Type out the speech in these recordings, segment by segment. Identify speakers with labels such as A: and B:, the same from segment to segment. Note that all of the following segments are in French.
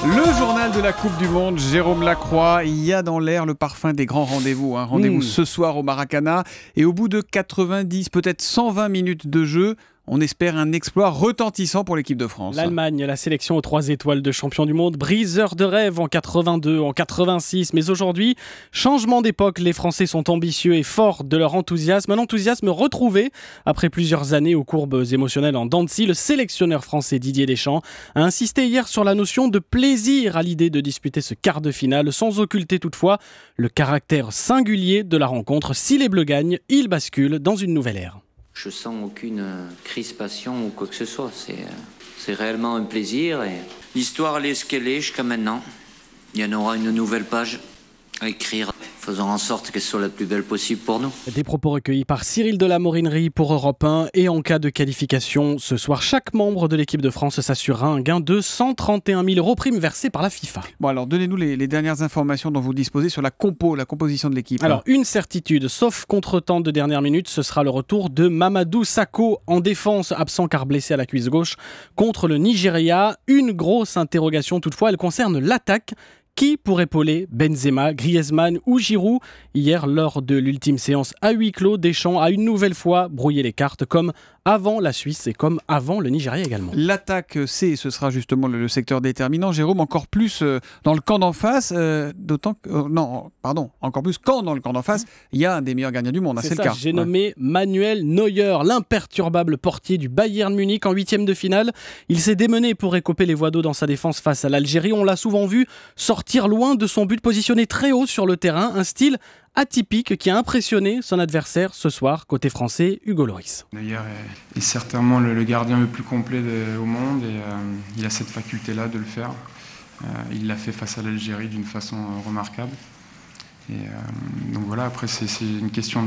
A: Le journal de la Coupe du Monde, Jérôme Lacroix. Il y a dans l'air le parfum des grands rendez-vous. Rendez-vous ce soir au Maracana. Et au bout de 90, peut-être 120 minutes de jeu, on espère un exploit retentissant pour l'équipe de France.
B: L'Allemagne, la sélection aux 3 étoiles de champion du monde, briseur de rêve en 82, en 86. Mais aujourd'hui, changement d'époque, les Français sont ambitieux et forts de leur enthousiasme. Un enthousiasme retrouvé après plusieurs années aux courbes émotionnelles en dents de scie. Le sélectionneur français Didier Deschamps a insisté hier sur la notion de plaisir à l'idée de disputer ce quart de finale, sans occulter toutefois le caractère singulier de la rencontre. Si les Bleus gagnent, ils basculent dans une nouvelle ère.
C: Je sens aucune crispation ou quoi que ce soit. C'est réellement un plaisir. Et l'histoire, elle est ce qu'elle est jusqu'à maintenant. Il y en aura une nouvelle page à écrire, faisant en sorte qu'elle soit la plus belle possible pour nous.
B: Des propos recueillis par Cyril de la Morinerie pour Europe 1. Et en cas de qualification, ce soir, chaque membre de l'équipe de France s'assurera un gain de 131 000 € prime versée par la FIFA.
A: Bon, alors donnez-nous les dernières informations dont vous disposez sur la composition de l'équipe.
B: Alors, une certitude, sauf contretemps de dernière minute, ce sera le retour de Mamadou Sakho en défense, absent car blessé à la cuisse gauche, contre le Nigeria. Une grosse interrogation toutefois, elle concerne l'attaque. Qui pour épauler Benzema, Griezmann ou Giroud? Hier, lors de l'ultime séance à huis clos, Deschamps a une nouvelle fois brouillé les cartes, comme avant la Suisse et comme avant le Nigeria également.
A: L'attaque, ce sera justement le secteur déterminant. Jérôme, encore plus dans le camp d'en face, encore plus quand dans le camp d'en face, il y a un des meilleurs gardiens du monde. C'est le cas.
B: J'ai nommé Manuel Neuer, l'imperturbable portier du Bayern Munich en 8e de finale. Il s'est démené pour écoper les voies d'eau dans sa défense face à l'Algérie. On l'a souvent vu sortir loin de son but, positionné très haut sur le terrain. Un style atypique qui a impressionné son adversaire ce soir, côté français, Hugo Lloris.
D: Neuer est certainement le gardien le plus complet au monde et il a cette faculté-là de le faire. Il l'a fait face à l'Algérie d'une façon remarquable. Et donc voilà, après c'est une question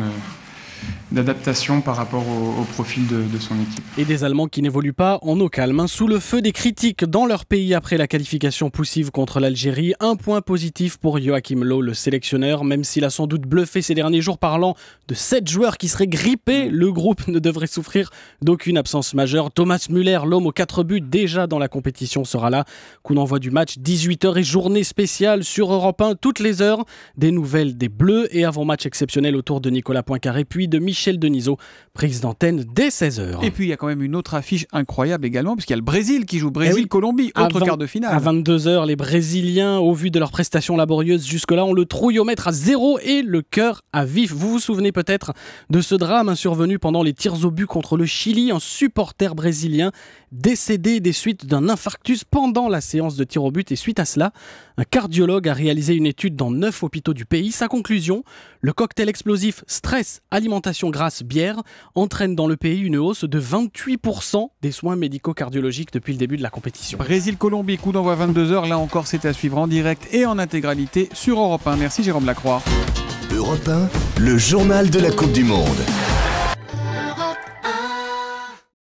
D: d'adaptation par rapport au profil de son équipe.
B: Et des Allemands qui n'évoluent pas en eau calme, sous le feu des critiques dans leur pays après la qualification poussive contre l'Algérie. Un point positif pour Joachim Löw, le sélectionneur, même s'il a sans doute bluffé ces derniers jours parlant de 7 joueurs qui seraient grippés. Le groupe ne devrait souffrir d'aucune absence majeure. Thomas Müller, l'homme aux 4 buts déjà dans la compétition, sera là. Coup d'envoi du match, 18h et journée spéciale sur Europe 1, toutes les heures. Des nouvelles des Bleus et avant-match exceptionnel autour de Nicolas Poincaré, puis de Michel Denisot, prise d'antenne dès 16h.
A: Et puis il y a quand même une autre affiche incroyable également, puisqu'il y a le Brésil qui joue Brésil-Colombie, autre quart de finale.
B: À 22h, les Brésiliens, au vu de leurs prestations laborieuses jusque-là, ont le trouillomètre à 0 et le cœur à vif. Vous vous souvenez peut-être de ce drame survenu pendant les tirs au but contre le Chili, un supporter brésilien décédé des suites d'un infarctus pendant la séance de tir au but. Et suite à cela, un cardiologue a réalisé une étude dans 9 hôpitaux du pays. Sa conclusion, le cocktail explosif stress, alimentation grasse, bière entraîne dans le pays une hausse de 28% des soins médico-cardiologiques depuis le début de la compétition.
A: Brésil-Colombie, coup d'envoi 22h. Là encore, c'est à suivre en direct et en intégralité sur Europe 1. Merci Jérôme Lacroix.
E: Europe 1, le journal de la Coupe du Monde.